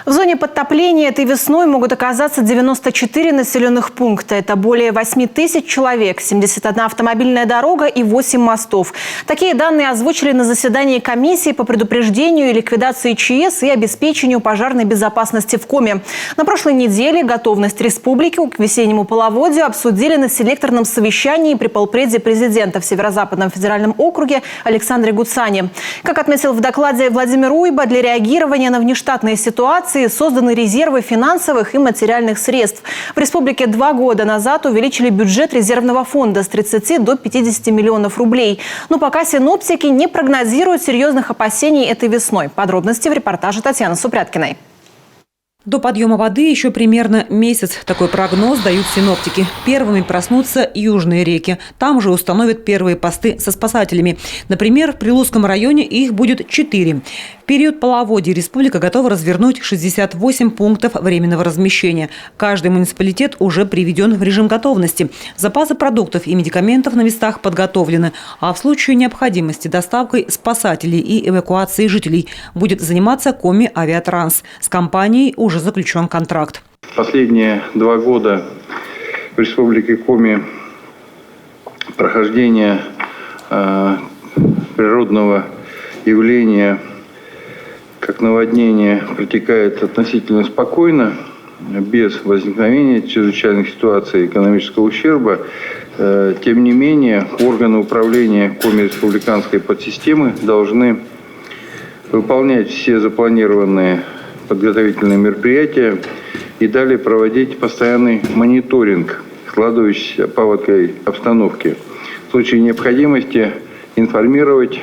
В зоне подтопления этой весной могут оказаться 94 населенных пункта. Это более 8 тысяч человек, 71 автомобильная дорога и 8 мостов. Такие данные озвучили на заседании комиссии по предупреждению и ликвидации ЧС и обеспечению пожарной безопасности в Коми. На прошлой неделе готовность республики к весеннему половодью обсудили на селекторном совещании при полпреде президента в Северо-Западном федеральном округе Александре Гуцане. Как отметил в докладе Владимир Уйба, для реагирования на внештатные ситуации созданы резервы финансовых и материальных средств. В республике 2 года назад увеличили бюджет резервного фонда с 30 до 50 миллионов рублей. Но пока синоптики не прогнозируют серьезных опасений этой весной. Подробности в репортаже Татьяны Супряткиной. До подъема воды еще примерно месяц. Такой прогноз дают синоптики. Первыми проснутся южные реки. Там же установят первые посты со спасателями. Например, в Прилузском районе их будет 4. В период половодья республика готова развернуть 68 пунктов временного размещения. Каждый муниципалитет уже приведен в режим готовности. Запасы продуктов и медикаментов на местах подготовлены. А в случае необходимости доставкой спасателей и эвакуацией жителей будет заниматься Коми Авиатранс. С компанией уже заключен контракт. Последние 2 года в республике Коми прохождение природного явления, как наводнение, протекает относительно спокойно, без возникновения чрезвычайных ситуаций экономического ущерба. Тем не менее, органы управления Коми республиканской подсистемы должны выполнять все запланированные подготовительные мероприятия и далее проводить постоянный мониторинг складывающейся паводковой обстановки. В случае необходимости информировать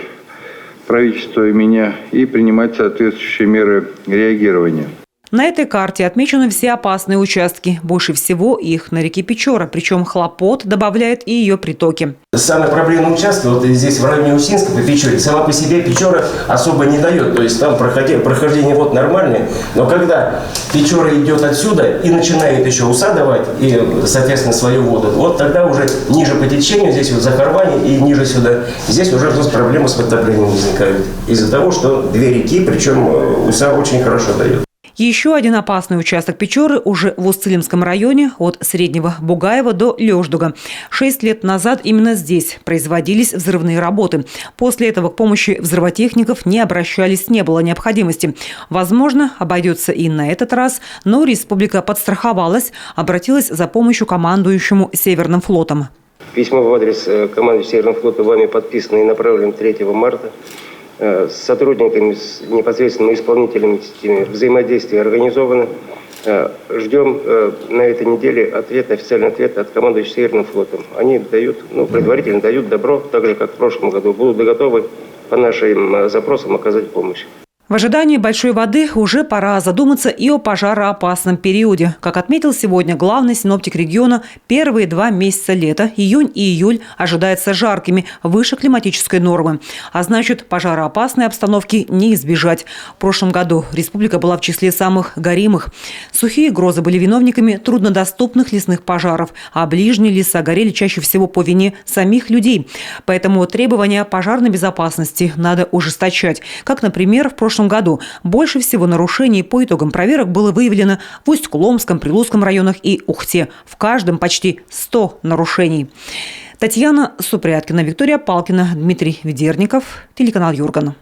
правительство и меня и принимать соответствующие меры реагирования. На этой карте отмечены все опасные участки. Больше всего их на реке Печора. Причем Хлопот добавляет и ее притоки. Самый проблемный участок вот здесь в районе Усинска по Печоре. Сама по себе Печора особо не дает. То есть там прохождение вод нормальное. Но когда Печора идет отсюда и начинает еще Уса давать, и, соответственно, свою воду, вот тогда уже ниже по течению, здесь вот Захарвани и ниже сюда, здесь уже у нас проблемы с подтоплением возникают. Из-за того, что 2 реки, причем Уса очень хорошо дает. Еще один опасный участок Печоры уже в Устилимском районе от Среднего Бугаева до Леждуга. 6 лет назад именно здесь производились взрывные работы. После этого к помощи взрывотехников не обращались, не было необходимости. Возможно, обойдется и на этот раз, но республика подстраховалась, обратилась за помощью командующему Северным флотом. Письмо в адрес команды Северного флота вами подписано и направлено 3 марта. С сотрудниками, с непосредственными исполнителями взаимодействия организовано. Ждем на этой неделе официальный ответ от командующего Северным флотом. Они дают, предварительно дают добро, так же, как в прошлом году. Будут готовы по нашим запросам оказать помощь. В ожидании большой воды уже пора задуматься и о пожароопасном периоде. Как отметил сегодня главный синоптик региона, первые 2 месяца лета, июнь и июль, ожидаются жаркими, выше климатической нормы. А значит, пожароопасной обстановки не избежать. В прошлом году республика была в числе самых горимых. Сухие грозы были виновниками труднодоступных лесных пожаров, а ближние леса горели чаще всего по вине самих людей. Поэтому требования пожарной безопасности надо ужесточать. Как, например, в прошлом году больше всего нарушений по итогам проверок было выявлено в Усть-Куломском, Прилузском районах и Ухте. В каждом почти 100 нарушений. Татьяна Супряткина, Виктория Палкина, Дмитрий Ведерников, телеканал Юрган.